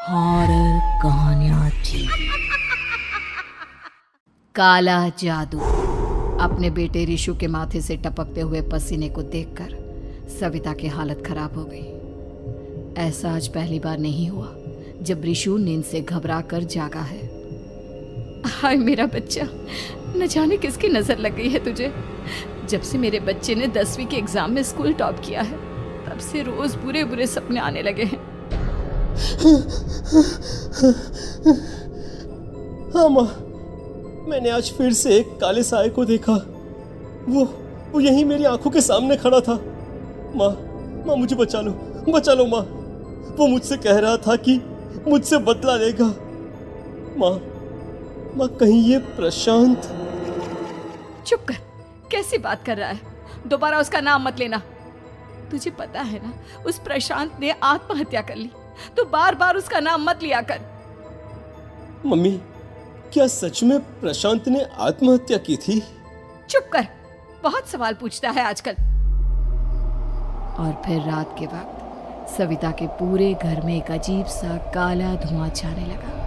Horror कहानियां थी। काला जादू। अपने बेटे रिशु के माथे से टपकते हुए पसीने को देखकर सविता की हालत खराब हो गई। ऐसा आज पहली बार नहीं हुआ जब रिशु नींद से घबरा कर जागा है। हाय मेरा बच्चा, न जाने किसकी नजर लग गई है तुझे। जब से मेरे बच्चे ने 10वीं के एग्जाम में स्कूल टॉप किया है तब से रोज बुरे बुरे सपने आने लगे हैं। हाँ माँ, मैंने आज फिर से एक काले साए को देखा। वो यहीं मेरी आंखों के सामने खड़ा था। माँ मुझे बचा लो माँ। वो मुझसे कह रहा था कि मुझसे बदला लेगा। माँ कहीं ये प्रशांत। चुप कर, कैसी बात कर रहा है? दोबारा उसका नाम मत लेना। तुझे पता है ना, उस प्रशांत ने आत्महत्या कर ली, तो बार बार उसका नाम मत लिया कर। मम्मी, क्या सच में प्रशांत ने आत्महत्या की थी? चुप कर, बहुत सवाल पूछता है आजकल। और फिर रात के वक्त सविता के पूरे घर में एक अजीब सा काला धुआं छाने लगा।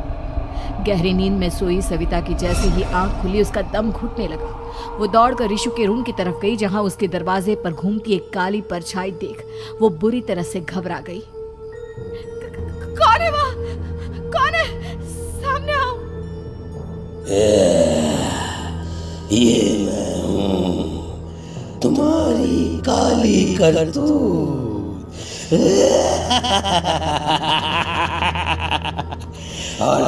गहरी नींद में सोई सविता की जैसे ही आंख खुली उसका दम घुटने लगा। वो दौड़कर रिशु के रूम की तरफ गई जहां उसके दरवाजे पर घूमती एक काली परछाई देख वो बुरी तरह से घबरा गई। कौन है वहाँ? कौन है? सामने आओ। ये मैं हूँ, तुम्हारी काली करतूत। और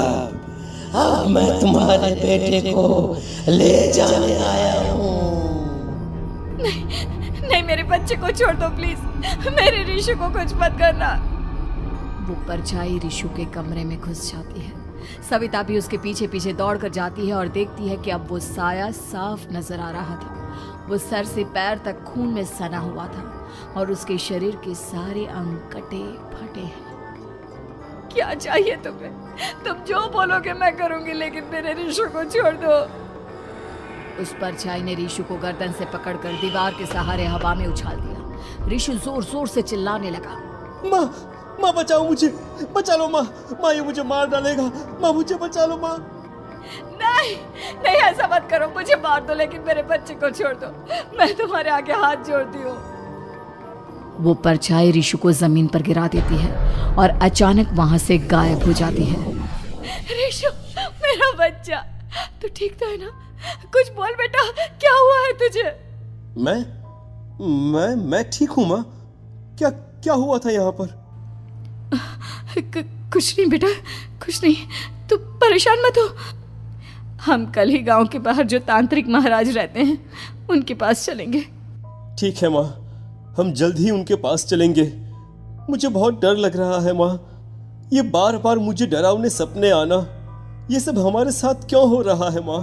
अब मैं तुम्हारे बेटे को ले जाने आया हूँ। नहीं, मेरे बच्चे को छोड़ दो प्लीज। मेरे रिशु को कुछ मत करना। वो परछाई रिशु के कमरे में घुस जाती है। सविता भी उसके पीछे पीछे दौड़कर जाती है और देखती है कि अब वो साया साफ नजर आ रहा था। वो सर से पैर तक खून में सना हुआ था और उसके शरीर के सारे अंग कटे फटे हैं। क्या चाहिए तुम्हें? तुम जो बोलोगे मैं करूंगी, लेकिन मेरे रिशु को छोड़ दो। उस परछाई ने रिशु को गर्दन से पकड़कर दीवार के सहारे हवा में उछाल दिया। रिशु जोर जोर से चिल्लाने लगा। माँ बचाओ मुझे, बचा लो माँ। ये मुझे मार डालेगा। माँ मुझे बचा लो माँ। नहीं ऐसा मत करो। मुझे मार दो लेकिन मेरे बच्चे को छोड़ दो। मैं तुम्हारे आगे हाथ जोड़ती हूँ। वो परछाई रिशु को जमीन पर गिरा देती है और अचानक वहां से गायब हो जाती है। रिशु, मेरा बच्चा, तू ठीक तो है ना? कुछ बोल बेटा, क्या हुआ है तुझे? मैं ठीक हूँ माँ। क्या हुआ था यहाँ पर? कुछ नहीं बेटा, कुछ नहीं। तू परेशान मत हो। हम कल ही गांव के बाहर जो तांत्रिक महाराज रहते हैं उनके पास चलेंगे। ठीक है माँ, हम जल्द ही उनके पास चलेंगे। मुझे बहुत डर लग रहा है माँ। ये बार बार मुझे डरावने सपने आना, ये सब हमारे साथ क्यों हो रहा है माँ?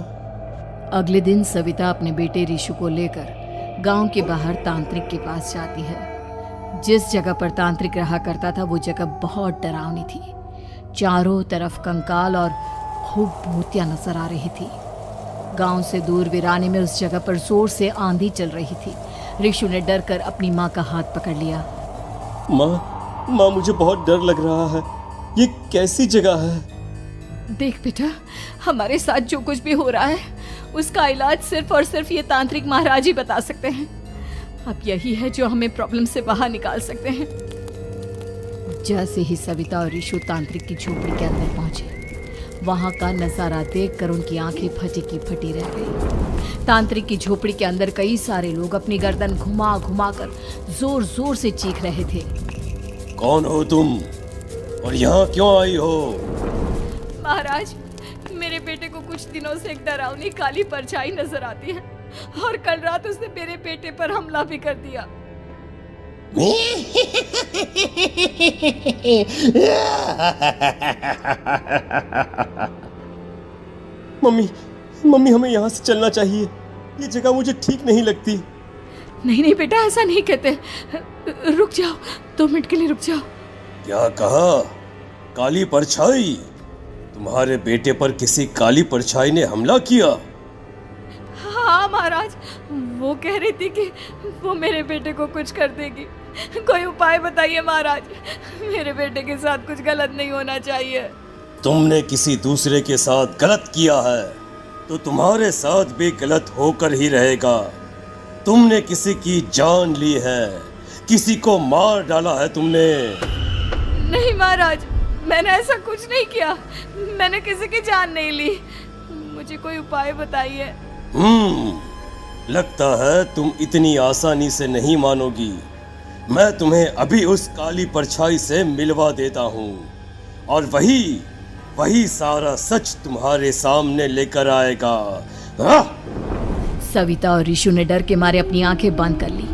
अगले दिन सविता अपने बेटे रिशु को लेकर गांव के बाहर तांत्रिक के पास जाती है। जिस जगह पर तांत्रिक रहा करता था वो जगह बहुत डरावनी थी। चारों तरफ कंकाल और खूब भूतियां नजर आ रही थी। गांव से दूर वीराने में उस जगह पर जोर से आंधी चल रही थी। रिशु ने डर कर अपनी माँ का हाथ पकड़ लिया। माँ मुझे बहुत डर लग रहा है। ये कैसी जगह है? देख बेटा, हमारे साथ जो कुछ भी हो रहा है उसका इलाज सिर्फ और सिर्फ ये तांत्रिक महाराज ही बता सकते हैं। अब यही है जो हमें प्रॉब्लम से बाहर निकाल सकते हैं। जैसे ही सविता और रिशु तांत्रिक की झोपड़ी के अंदर पहुंचे, वहां का नजारा देखकर उनकी आंखें फटी की फटी रह गई। तांत्रिक की झोपड़ी के अंदर कई सारे लोग अपनी गर्दन घुमा घुमा कर जोर जोर से चीख रहे थे। कौन हो तुम और यहाँ क्यों आई हो? महाराज, मेरे बेटे को कुछ दिनों से एक डरावनी काली परछाई नजर आती है और कल रात उसने मेरे बेटे पर हमला भी कर दिया। मम्मी हमें यहाँ से चलना चाहिए। ये जगह मुझे ठीक नहीं लगती। नहीं बेटा, ऐसा नहीं कहते। रुक जाओ, 2 मिनट के लिए रुक जाओ। क्या कहा? काली परछाई? तुम्हारे बेटे पर किसी काली परछाई ने हमला किया? हाँ महाराज, वो कह रही थी कि वो मेरे बेटे को कुछ कर देगी। कोई उपाय बताइए महाराज। मेरे बेटे के साथ कुछ गलत नहीं होना चाहिए। तुमने किसी दूसरे के साथ गलत किया है तो तुम्हारे साथ भी गलत होकर ही रहेगा। तुमने किसी की जान ली है, किसी को मार डाला है तुमने। नहीं महाराज, मैंने ऐसा कुछ नहीं किया। मैंने किसी की जान नहीं ली। मुझे कोई उपाय बताइए। लगता है तुम इतनी आसानी से नहीं मानोगी। मैं तुम्हें अभी उस काली परछाई से मिलवा देता हूँ और वही सारा सच तुम्हारे सामने लेकर आएगा। सविता और ऋषु ने डर के मारे अपनी आंखें बंद कर ली।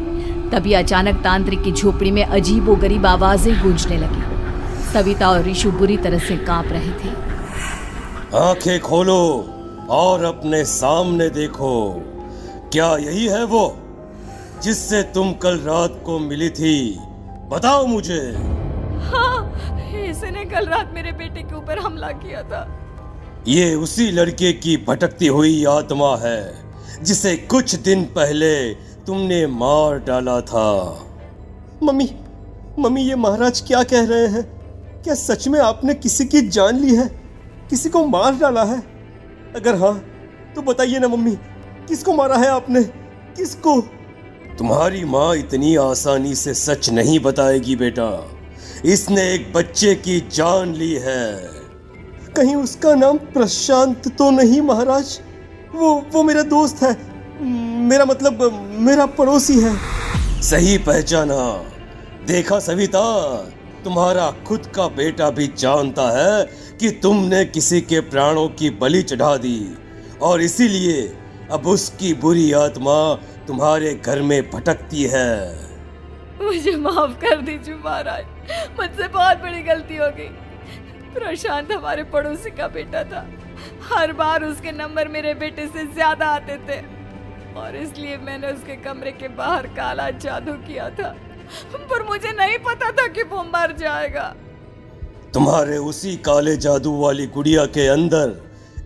तभी अचानक तांत्रिक की झोपड़ी में अजीबोगरीब आवाजें गूंजने लगी। सविता और ऋषु बुरी तरह से कांप रहे थे। आंखें खोलो और अपने सामने देखो। क्या यही है वो जिससे तुम कल रात को मिली थी? बताओ मुझे। हाँ, इसने कल रात मेरे बेटे के ऊपर हमला किया था। ये उसी लड़के की भटकती हुई आत्मा है जिसे कुछ दिन पहले तुमने मार डाला था। मम्मी ये महाराज क्या कह रहे हैं? क्या सच में आपने किसी की जान ली है, किसी को मार डाला है? अगर हाँ तो बताइए ना मम्मी, किसको मारा है आपने? किसको? तुम्हारी माँ इतनी आसानी से सच नहीं बताएगी बेटा। इसने एक बच्चे की जान ली है। कहीं उसका नाम प्रशांत तो नहीं महाराज? वो मेरा दोस्त है, मेरा मतलब मेरा पड़ोसी है। सही पहचाना। देखा सविता, तुम्हारा खुद का बेटा भी जानता है कि तुमने किसी के प्राणों की बलि चढ़ा दी और इसीलिए अब उसकी बुरी आत्मा तुम्हारे घर में भटकती है। मुझे माफ कर दीजिए महाराज, मुझसे बहुत बड़ी गलती हो गई। प्रशांत हमारे पड़ोसी का बेटा था। हर बार उसके नंबर मेरे बेटे से ज्यादा आते थे और इसलिए मैंने उसके कमरे के बाहर काला जादू किया था, पर मुझे नहीं पता था कि वो मर जाएगा। तुम्हारे उसी काले जादू वाली गुड़िया के अंदर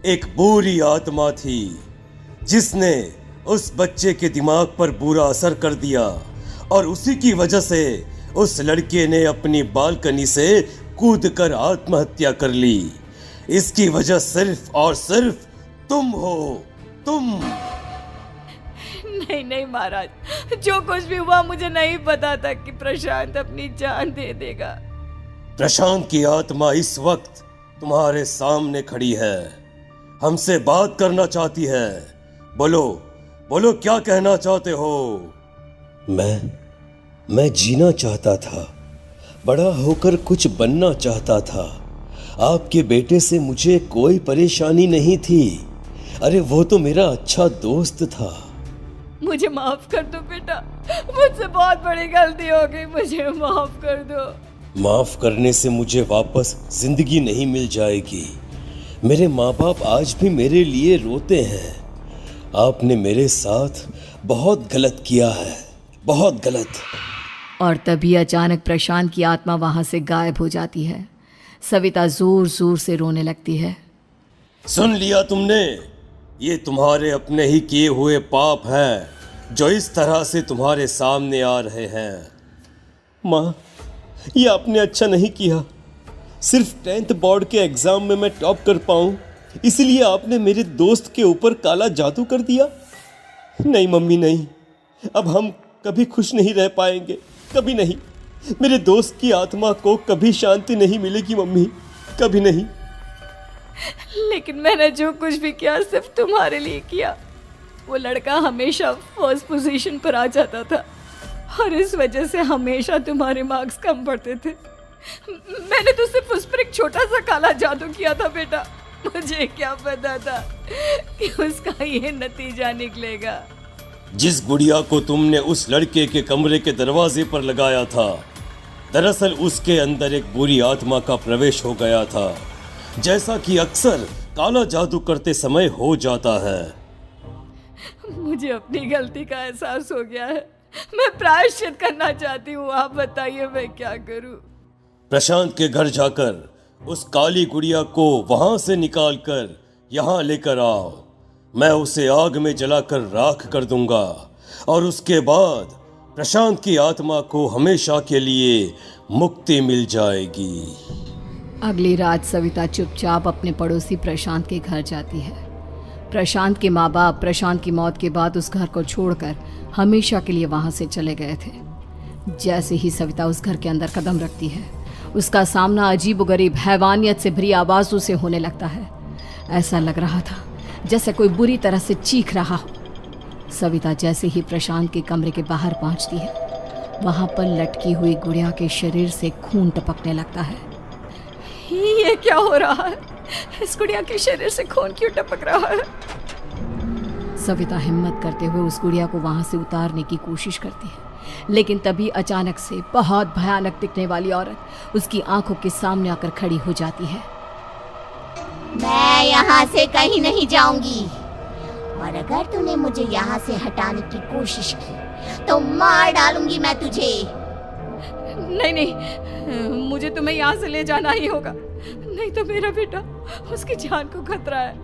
एक बुरी आत्मा थी जिसने उस बच्चे के दिमाग पर बुरा असर कर दिया और उसी की वजह से उस लड़के ने अपनी बालकनी से कूदकर आत्महत्या कर ली। इसकी वजह सिर्फ और सिर्फ तुम हो, तुम। नहीं महाराज, जो कुछ भी हुआ मुझे नहीं पता था कि प्रशांत अपनी जान दे देगा। प्रशांत की आत्मा इस वक्त तुम्हारे सामने खड़ी है, हमसे बात करना चाहती है। बोलो क्या कहना चाहते हो? मैं जीना चाहता था, बड़ा होकर कुछ बनना चाहता था। आपके बेटे से मुझे कोई परेशानी नहीं थी। अरे वो तो मेरा अच्छा दोस्त था। मुझे माफ कर दो बेटा, मुझसे बहुत बड़ी गलती हो गई, मुझे माफ कर दो। माफ करने से मुझे वापस जिंदगी नहीं मिल जाएगी। मेरे माँ बाप आज भी मेरे लिए रोते हैं। आपने मेरे साथ बहुत गलत किया है, बहुत गलत। और तभी अचानक प्रशांत की आत्मा वहां से गायब हो जाती है। सविता जोर जोर से रोने लगती है। सुन लिया तुमने? ये तुम्हारे अपने ही किए हुए पाप हैं जो इस तरह से तुम्हारे सामने आ रहे हैं। माँ, ये आपने अच्छा नहीं किया। सिर्फ 10th बोर्ड के एग्जाम में मैं टॉप कर पाऊँ इसलिए आपने मेरे दोस्त के ऊपर काला जादू कर दिया। नहीं मम्मी नहीं, अब हम कभी खुश नहीं रह पाएंगे, कभी नहीं। मेरे दोस्त की आत्मा को कभी शांति नहीं मिलेगी मम्मी, कभी नहीं। लेकिन मैंने जो कुछ भी किया सिर्फ तुम्हारे लिए किया। वो लड़का हमेशा फर्स्ट पोजीशन पर आ जाता था और इस वजह से हमेशा तुम्हारे मार्क्स कम पड़ते थे। मैंने तो सिर्फ उस पर एक छोटा सा काला जादू किया था बेटा। मुझे क्या पता था कि उसका ये नतीजा निकलेगा। जिस गुड़िया को तुमने उस लड़के के कमरे के दरवाजे पर लगाया था, दरअसल उसके अंदर एक बुरी आत्मा का प्रवेश हो गया था, जैसा कि अक्सर काला जादू करते समय हो जाता है। मुझे अपनी गलती का एहसास हो गया है। मैं प्रायश्चित करना चाहती हूँ, आप बताइए मैं क्या करूँ? प्रशांत के घर जाकर उस काली गुड़िया को वहां से निकालकर यहाँ लेकर आओ। मैं उसे आग में जलाकर राख कर दूंगा और उसके बाद प्रशांत की आत्मा को हमेशा के लिए मुक्ति मिल जाएगी। अगली रात सविता चुपचाप अपने पड़ोसी प्रशांत के घर जाती है। प्रशांत के माँ बाप प्रशांत की मौत के बाद उस घर को छोड़कर हमेशा के लिए वहां से चले गए थे। जैसे ही सविता उस घर के अंदर कदम रखती है, उसका सामना अजीबोगरीब हैवानियत से भरी आवाज़ों से होने लगता है। ऐसा लग रहा था जैसे कोई बुरी तरह से चीख रहा हो। सविता जैसे ही प्रशांत के कमरे के बाहर पहुंचती है, वहां पर लटकी हुई गुड़िया के शरीर से खून टपकने लगता है। ये क्या हो रहा है? इस गुड़िया के शरीर से खून क्यों टपक रहा है? सविता हिम्मत करते हुए उस गुड़िया को वहां से उतारने की कोशिश करती है, लेकिन तभी अचानक से बहुत भयानक दिखने वाली औरत उसकी आंखों के सामने आकर खड़ी हो जाती है। मैं यहाँ से कहीं नहीं जाऊंगी, और अगर तूने मुझे यहाँ से हटाने की कोशिश की तो मार डालूंगी मैं तुझे। नहीं नहीं, मुझे तुम्हें यहाँ से ले जाना ही होगा, नहीं तो मेरा बेटा, उसकी जान को खतरा है।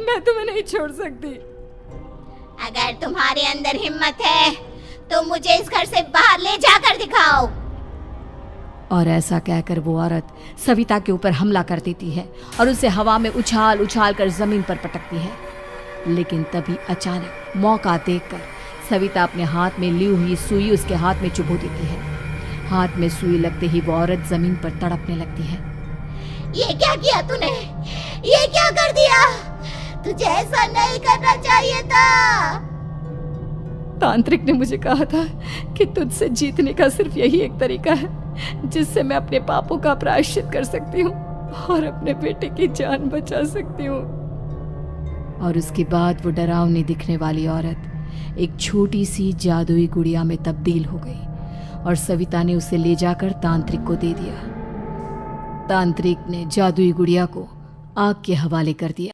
मैं तुम्हें नहीं छोड़ सकती। अगर तुम्हारे अंदर हिम्मत है तो मुझे इस घर से बाहर ले जाकर दिखाओ। और ऐसा कहकर वो औरत सविता के ऊपर हमला कर देती है और उसे हवा में उछाल उछाल कर जमीन पर पटकती है। लेकिन तभी अचानक मौका देखकर सविता अपने हाथ में ली हुई सुई उसके हाथ में चुभो देती है। हाथ में सुई लगते ही वो औरत जमीन पर तड़पने लगती है। ये क्या किया तूने? ये क्या कर दिया? तुझे ऐसा नहीं करना चाहिए था। तांत्रिक ने मुझे कहा था कि तुझसे जीतने का सिर्फ यही एक तरीका है जिससे मैं अपने पापों का प्रायश्चित कर सकती हूँ और अपने बेटे की जान बचा सकती हूँ। और उसके बाद वो डरावनी दिखने वाली औरत एक छोटी सी जादुई गुड़िया में तब्दील हो गई और सविता ने उसे ले जाकर तांत्रिक को दे दिया। तांत्रिक ने जादुई गुड़िया को आग के हवाले कर दिया।